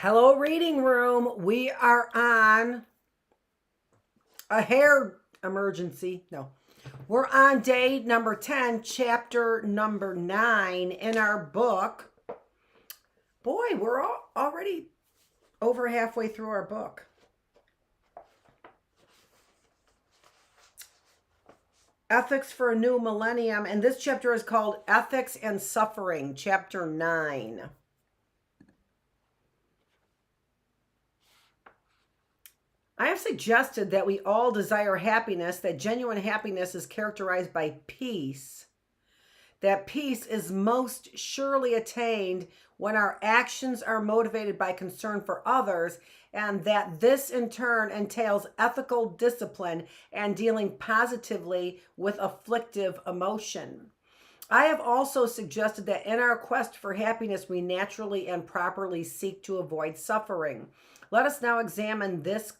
Hello, reading room. We are on a hair emergency. No, we're on day number 10, chapter number 9 in our book. Boy, we're already over halfway through our book. Ethics for a New Millennium. And this chapter is called Ethics and Suffering, chapter 9. I have suggested that we all desire happiness, that genuine happiness is characterized by peace, that peace is most surely attained when our actions are motivated by concern for others, and that this in turn entails ethical discipline and dealing positively with afflictive emotion. I have also suggested that in our quest for happiness, we naturally and properly seek to avoid suffering. Let us now examine this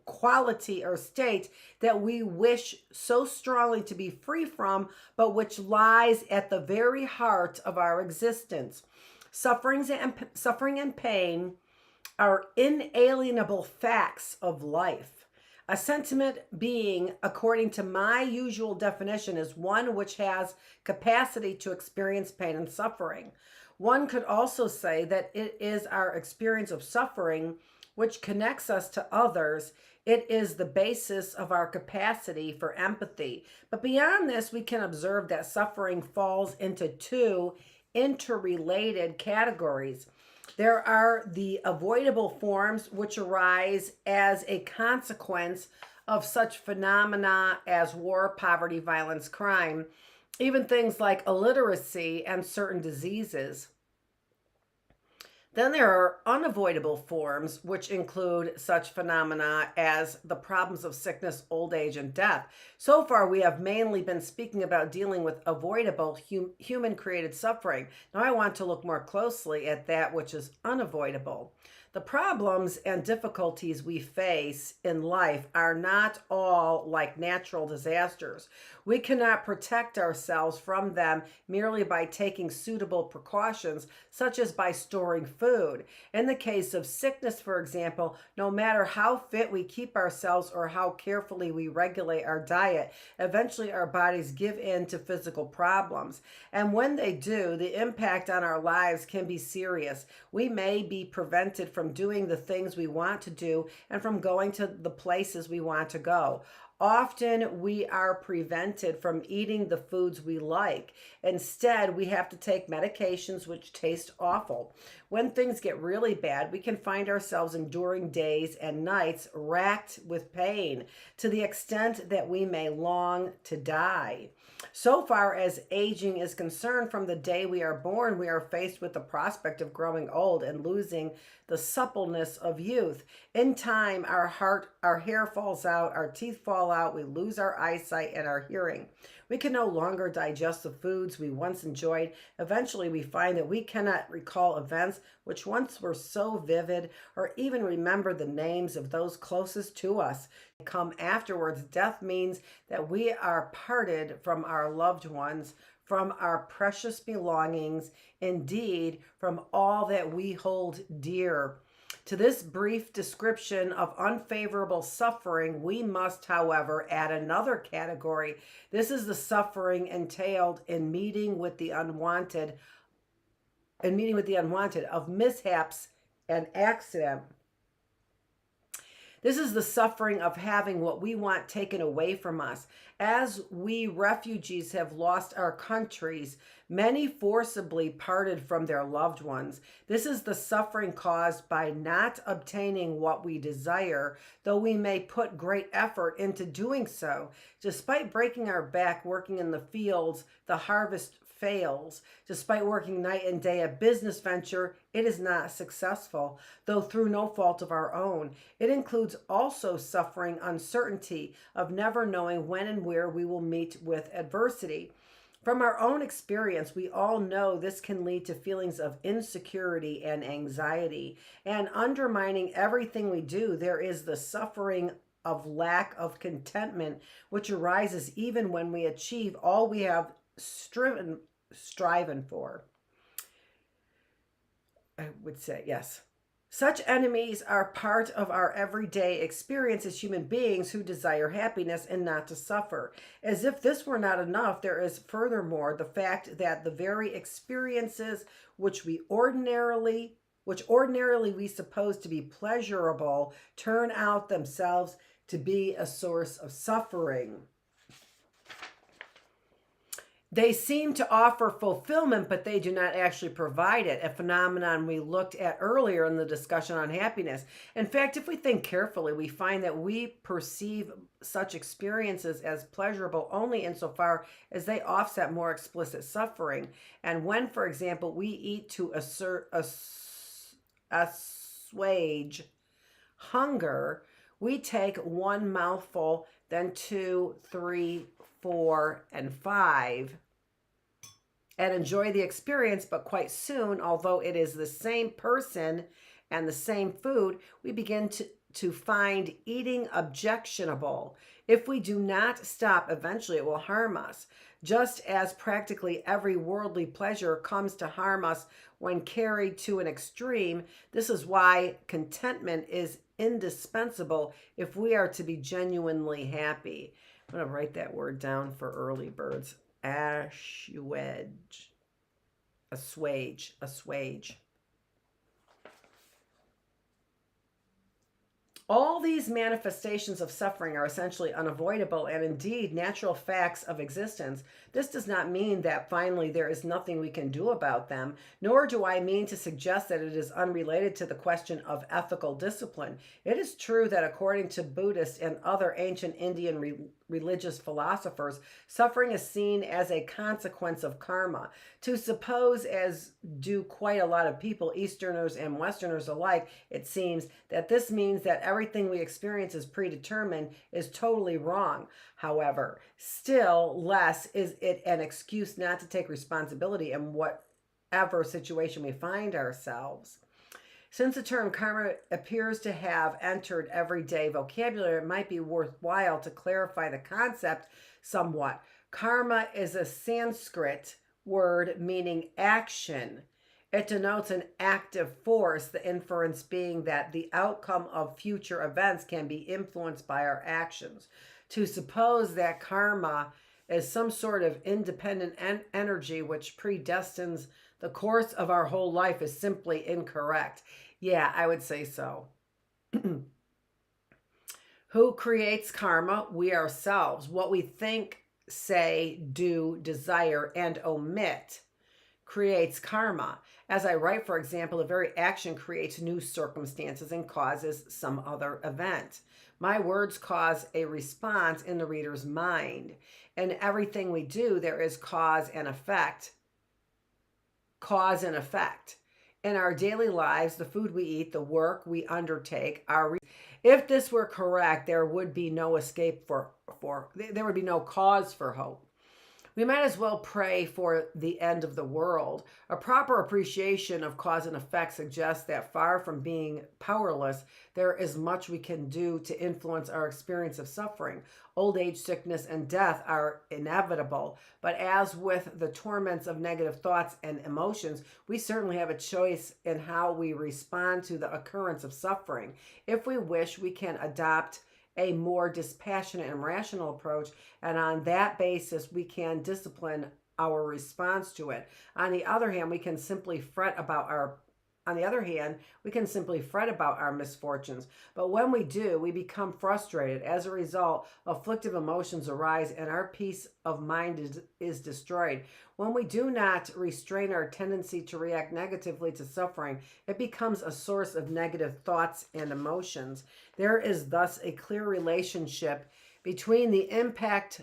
quality or state that we wish so strongly to be free from, but which lies at the very heart of our existence. Suffering and pain are inalienable facts of life. A sentiment being, according to my usual definition, is one which has capacity to experience pain and suffering. One could also say that it is our experience of suffering which connects us to others. It is the basis of our capacity for empathy. But beyond this, we can observe that suffering falls into two interrelated categories. There are the avoidable forms which arise as a consequence of such phenomena as war, poverty, violence, crime, even things like illiteracy and certain diseases. Then there are unavoidable forms, which include such phenomena as the problems of sickness, old age, and death. So far, we have mainly been speaking about dealing with avoidable human-created suffering. Now I want to look more closely at that which is unavoidable. The problems and difficulties we face in life are not all like natural disasters. We cannot protect ourselves from them merely by taking suitable precautions, such as by storing food. In the case of sickness, for example, no matter how fit we keep ourselves or how carefully we regulate our diet, eventually our bodies give in to physical problems. And when they do, the impact on our lives can be serious. We may be prevented from doing the things we want to do and from going to the places we want to go. Often we are prevented from eating the foods we like. Instead, we have to take medications which taste awful. When things get really bad, we can find ourselves enduring days and nights racked with pain to the extent that we may long to die. So far as aging is concerned, from the day we are born, we are faced with the prospect of growing old and losing the suppleness of youth. In time, our hair falls out, our teeth fall out, we lose our eyesight and our hearing. We can no longer digest the foods we once enjoyed. Eventually, we find that we cannot recall events which once were so vivid or even remember the names of those closest to us. Come afterwards, death means that we are parted from our loved ones, from our precious belongings, indeed, from all that we hold dear. To this brief description of unfavorable suffering, we must, however, add another category. This is the suffering entailed in meeting with the unwanted, of mishaps and accident. This is the suffering of having what we want taken away from us. As we refugees have lost our countries, many forcibly parted from their loved ones. This is the suffering caused by not obtaining what we desire, though we may put great effort into doing so. Despite breaking our back working in the fields, the harvest fails. Despite working night and day a business venture, it is not successful, though through no fault of our own. It includes also suffering uncertainty of never knowing when and where we will meet with adversity. From our own experience, we all know this can lead to feelings of insecurity and anxiety. And undermining everything we do, there is the suffering of lack of contentment, which arises even when we achieve all we have striven for. I would say, yes. Such enemies are part of our everyday experience as human beings who desire happiness and not to suffer. As if this were not enough, there is furthermore the fact that the very experiences which ordinarily we suppose to be pleasurable turn out themselves to be a source of suffering. They seem to offer fulfillment, but they do not actually provide it, a phenomenon we looked at earlier in the discussion on happiness. In fact, if we think carefully, we find that we perceive such experiences as pleasurable only insofar as they offset more explicit suffering. And when, for example, we eat to assuage hunger, we take one mouthful, then 2, 3, 4, and 5, and enjoy the experience, but quite soon, although it is the same person and the same food, we begin to find eating objectionable. If we do not stop, eventually it will harm us. Just as practically every worldly pleasure comes to harm us when carried to an extreme, this is why contentment is indispensable if we are to be genuinely happy. I'm going to write that word down for early birds. Assuage. All these manifestations of suffering are essentially unavoidable and indeed natural facts of existence. This does not mean that finally there is nothing we can do about them, nor do I mean to suggest that it is unrelated to the question of ethical discipline. It is true that according to Buddhist and other ancient Indian religious philosophers, suffering is seen as a consequence of karma. To suppose, as do quite a lot of people, Easterners and Westerners alike, it seems, that this means that everything we experience is predetermined is totally wrong. However, still less is it an excuse not to take responsibility in whatever situation we find ourselves. Since the term karma appears to have entered everyday vocabulary, it might be worthwhile to clarify the concept somewhat. Karma is a Sanskrit word meaning action. It denotes an active force, the inference being that the outcome of future events can be influenced by our actions. To suppose that karma is some sort of independent energy which predestines the course of our whole life is simply incorrect. Yeah, I would say so. Who creates karma? We ourselves. What we think, say, do, desire, and omit creates karma. As I write, for example, the very action creates new circumstances and causes some other event. My words cause a response in the reader's mind. In everything we do, there is cause and effect. Cause and effect. In our daily lives, the food we eat, the work we undertake, if this were correct, there would be no escape there would be no cause for hope. We might as well pray for the end of the world. A proper appreciation of cause and effect suggests that far from being powerless, there is much we can do to influence our experience of suffering. Old age, sickness, and death are inevitable, but as with the torments of negative thoughts and emotions, we certainly have a choice in how we respond to the occurrence of suffering. If we wish, we can adopt a more dispassionate and rational approach, and on that basis we can discipline our response to it. On the other hand, we can simply fret about our misfortunes. But when we do, we become frustrated. As a result, afflictive emotions arise and our peace of mind is destroyed. When we do not restrain our tendency to react negatively to suffering, it becomes a source of negative thoughts and emotions. There is thus a clear relationship between the impact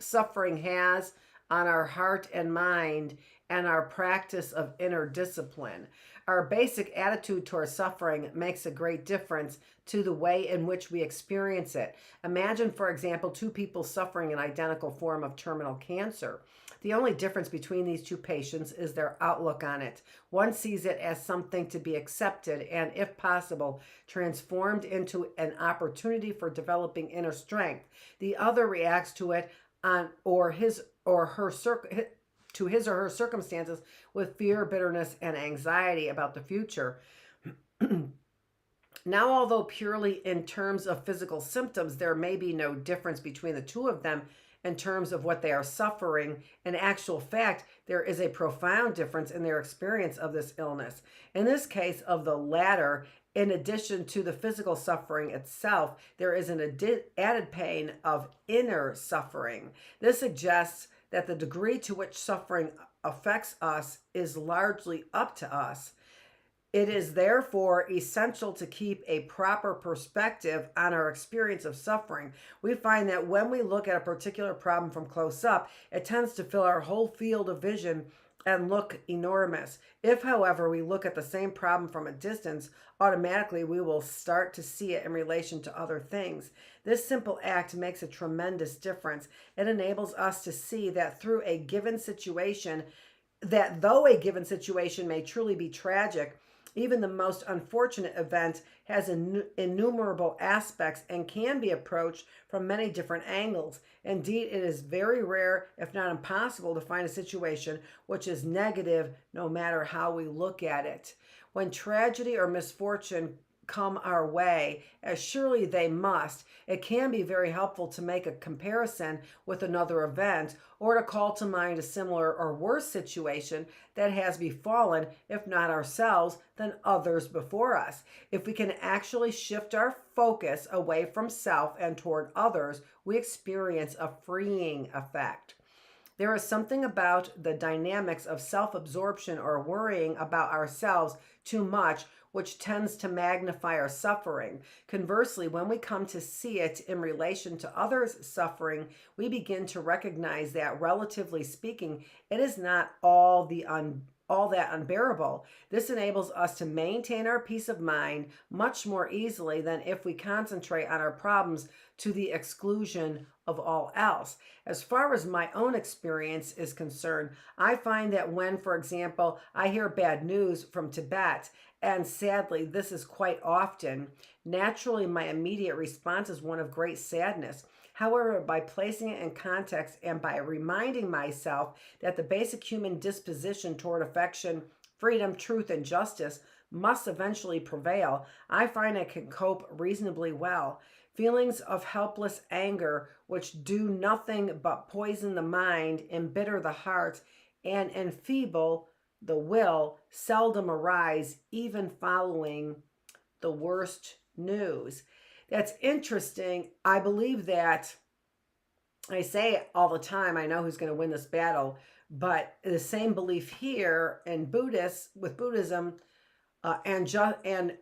suffering has on our heart and mind and our practice of inner discipline. Our basic attitude towards suffering makes a great difference to the way in which we experience it. Imagine, for example, two people suffering an identical form of terminal cancer. The only difference between these two patients is their outlook on it. One sees it as something to be accepted and, if possible, transformed into an opportunity for developing inner strength. The other reacts to it his or her circumstances with fear, bitterness, and anxiety about the future. Now, although purely in terms of physical symptoms, there may be no difference between the two of them in terms of what they are suffering. In actual fact, there is a profound difference in their experience of this illness. In this case of the latter, in addition to the physical suffering itself, there is an added pain of inner suffering. This suggests that the degree to which suffering affects us is largely up to us. It is therefore essential to keep a proper perspective on our experience of suffering. We find that when we look at a particular problem from close up, it tends to fill our whole field of vision and look enormous. If, however, we look at the same problem from a distance, automatically we will start to see it in relation to other things. This simple act makes a tremendous difference. It enables us to see that though a given situation may truly be tragic, even the most unfortunate event has innumerable aspects and can be approached from many different angles. Indeed, it is very rare, if not impossible, to find a situation which is negative no matter how we look at it. When tragedy or misfortune come our way, as surely they must, it can be very helpful to make a comparison with another event or to call to mind a similar or worse situation that has befallen, if not ourselves, then others before us. If we can actually shift our focus away from self and toward others, we experience a freeing effect. There is something about the dynamics of self-absorption or worrying about ourselves too much which tends to magnify our suffering. Conversely, when we come to see it in relation to others' suffering, we begin to recognize that, relatively speaking, it is not all that unbearable. This enables us to maintain our peace of mind much more easily than if we concentrate on our problems to the exclusion of all else. As far as my own experience is concerned, I find that when, for example, I hear bad news from Tibet, and sadly this is quite often, naturally my immediate response is one of great sadness. However, by placing it in context and by reminding myself that the basic human disposition toward affection, freedom, truth, and justice must eventually prevail, I find I can cope reasonably well. Feelings of helpless anger, which do nothing but poison the mind, embitter the heart, and enfeeble the will, seldom arise, even following the worst news. That's interesting. I believe that, I say it all the time, I know who's going to win this battle, but the same belief here in Buddhism, and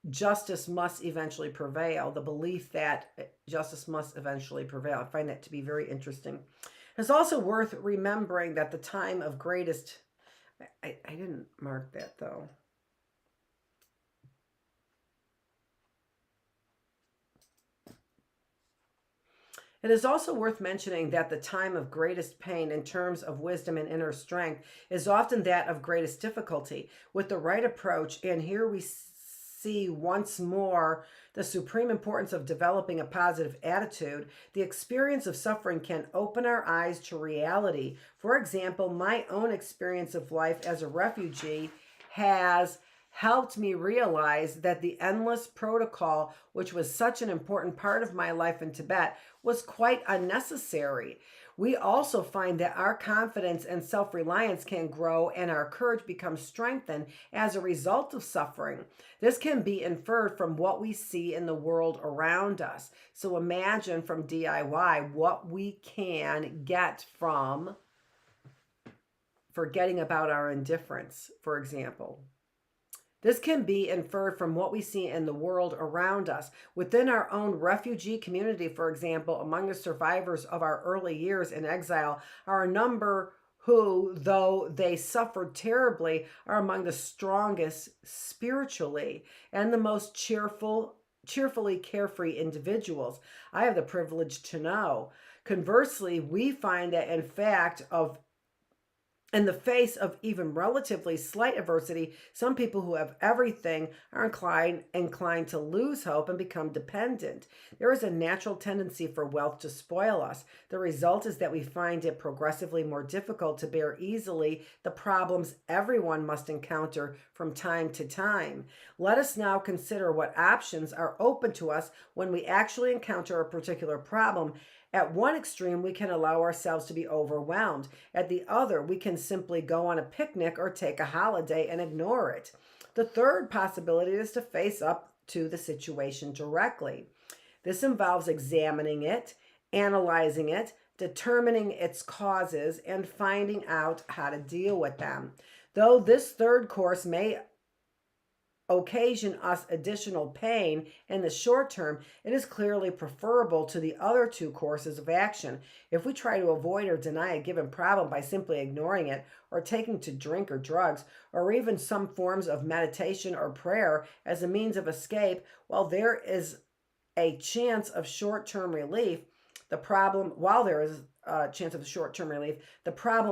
justice must eventually prevail. The belief that justice must eventually prevail. I find that to be very interesting. It's also worth remembering that the time of greatest, I didn't mark that though. It is also worth mentioning that the time of greatest pain in terms of wisdom and inner strength is often that of greatest difficulty. With the right approach, and here we see once more the supreme importance of developing a positive attitude, the experience of suffering can open our eyes to reality. For example, my own experience of life as a refugee has helped me realize that the endless protocol, which was such an important part of my life in Tibet, was quite unnecessary. We also find that our confidence and self-reliance can grow and our courage becomes strengthened as a result of suffering. This can be inferred from what we see in the world around us. So imagine from DIY what we can get from forgetting about our indifference, for example. This can be inferred from what we see in the world around us. Within our own refugee community, for example, among the survivors of our early years in exile, are a number who, though they suffered terribly, are among the strongest spiritually and the most cheerfully carefree individuals I have the privilege to know. Conversely, we find that in fact of In the face of even relatively slight adversity, some people who have everything are inclined to lose hope and become dependent. There is a natural tendency for wealth to spoil us. The result is that we find it progressively more difficult to bear easily the problems everyone must encounter from time to time. Let us now consider what options are open to us when we actually encounter a particular problem. At one extreme, we can allow ourselves to be overwhelmed. At the other, we can simply go on a picnic or take a holiday and ignore it. The third possibility is to face up to the situation directly. This involves examining it, analyzing it, determining its causes, and finding out how to deal with them. Though this third course may occasion us additional pain in the short term, it is clearly preferable to the other two courses of action. If we try to avoid or deny a given problem by simply ignoring it, or taking to drink or drugs, or even some forms of meditation or prayer as a means of escape, while there is a chance of short-term relief, the problem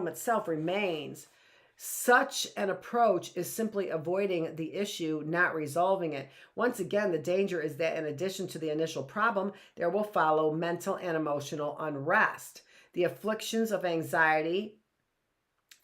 itself remains. Such an approach is simply avoiding the issue, not resolving it. Once again, the danger is that in addition to the initial problem, there will follow mental and emotional unrest. The afflictions of anxiety,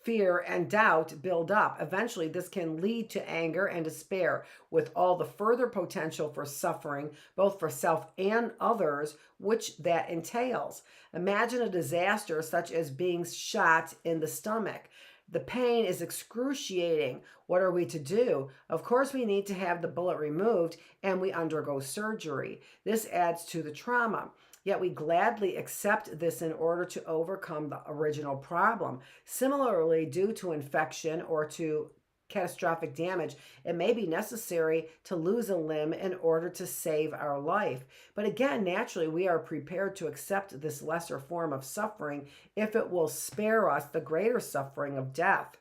fear, and doubt build up. Eventually, this can lead to anger and despair, with all the further potential for suffering, both for self and others, which that entails. Imagine a disaster such as being shot in the stomach. The pain is excruciating. What are we to do? Of course, we need to have the bullet removed and we undergo surgery. This adds to the trauma. Yet we gladly accept this in order to overcome the original problem. Similarly, due to infection or to catastrophic damage, it may be necessary to lose a limb in order to save our life. But again, naturally, we are prepared to accept this lesser form of suffering if it will spare us the greater suffering of death.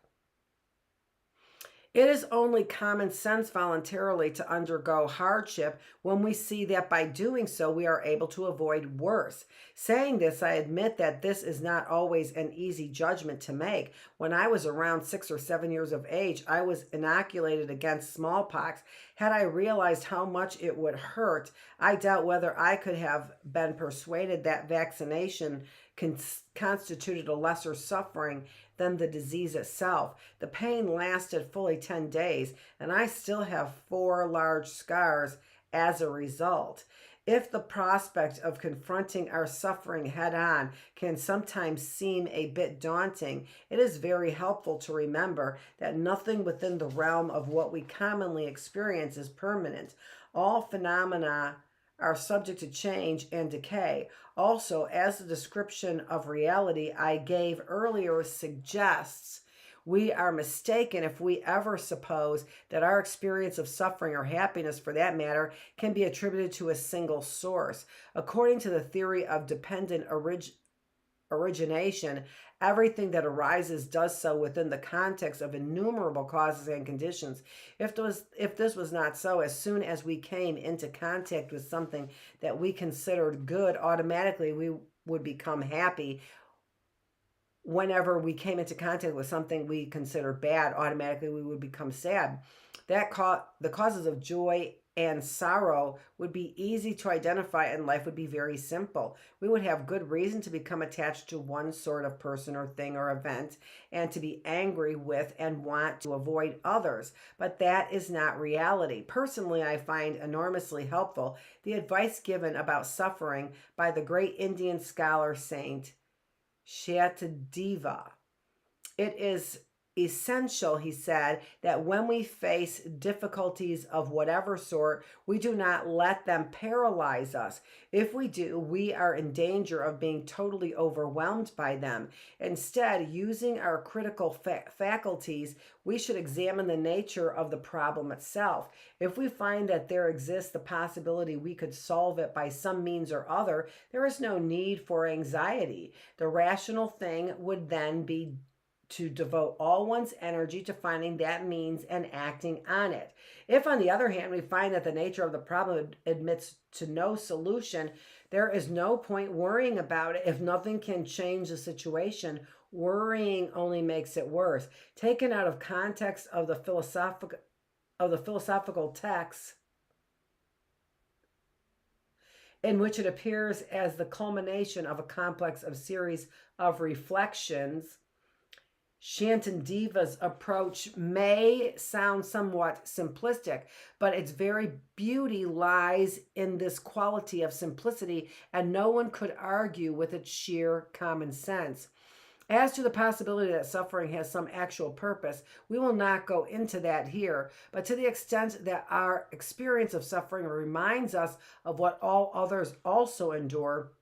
It is only common sense voluntarily to undergo hardship when we see that by doing so we are able to avoid worse. Saying this, I admit that this is not always an easy judgment to make. When I was around 6 or 7 years of age, I was inoculated against smallpox. Had I realized how much it would hurt, I doubt whether I could have been persuaded that vaccination constituted a lesser suffering than the disease itself. The pain lasted fully 10 days, and I still have 4 large scars as a result. If the prospect of confronting our suffering head on can sometimes seem a bit daunting, it is very helpful to remember that nothing within the realm of what we commonly experience is permanent. All phenomena are subject to change and decay. Also, as the description of reality I gave earlier suggests, we are mistaken if we ever suppose that our experience of suffering or happiness, for that matter, can be attributed to a single source. According to the theory of dependent origination, everything that arises does so within the context of innumerable causes and conditions. If this was not so, as soon as we came into contact with something that we considered good, automatically we would become happy. Whenever we came into contact with something we considered bad, automatically we would become sad. The causes of joy and sorrow would be easy to identify, and life would be very simple. We would have good reason to become attached to one sort of person or thing or event, and to be angry with and want to avoid others. But that is not reality. Personally, I find enormously helpful the advice given about suffering by the great Indian scholar saint Shatadeva. It is essential, he said, that when we face difficulties of whatever sort, we do not let them paralyze us. If we do, we are in danger of being totally overwhelmed by them. Instead, using our critical faculties, we should examine the nature of the problem itself. If we find that there exists the possibility we could solve it by some means or other, there is no need for anxiety. The rational thing would then be to devote all one's energy to finding that means and acting on it. If, on the other hand, we find that the nature of the problem admits to no solution, There is no point worrying about it if nothing can change the situation. Worrying only makes it worse. Taken out of context of the philosophical text, in which it appears as the culmination of a complex of series of reflections, Shantandeva's approach may sound somewhat simplistic, but its very beauty lies in this quality of simplicity, and no one could argue with its sheer common sense. As to the possibility that suffering has some actual purpose, we will not go into that here, but to the extent that our experience of suffering reminds us of what all others also endure,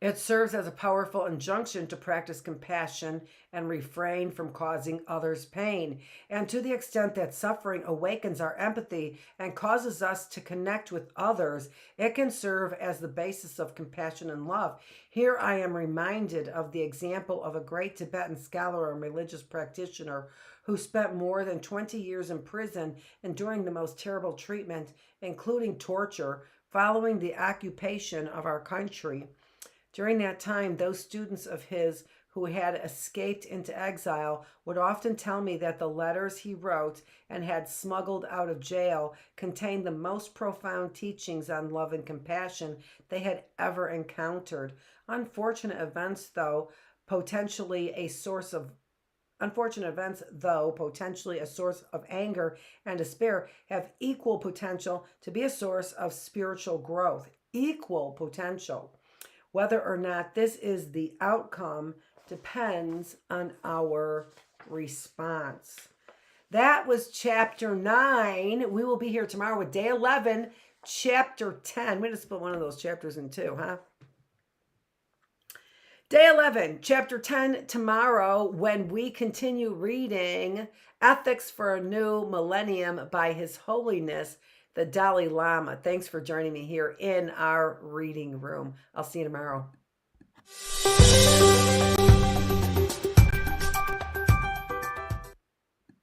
it serves as a powerful injunction to practice compassion and refrain from causing others pain. And to the extent that suffering awakens our empathy and causes us to connect with others, it can serve as the basis of compassion and love. Here I am reminded of the example of a great Tibetan scholar and religious practitioner who spent more than 20 years in prison enduring the most terrible treatment, including torture, following the occupation of our country. During that time, those students of his who had escaped into exile would often tell me that the letters he wrote and had smuggled out of jail contained the most profound teachings on love and compassion they had ever encountered. Unfortunate events, though, potentially a source of anger and despair, have equal potential to be a source of spiritual growth. Equal potential. Whether or not this is the outcome depends on our response. That was chapter 9. We will be here tomorrow with day 11, chapter 10. We're going to split one of those chapters in two, huh? Day 11, chapter 10 tomorrow, when we continue reading Ethics for a New Millennium by His Holiness, the Dalai Lama. Thanks for joining me here in our reading room. I'll see you tomorrow.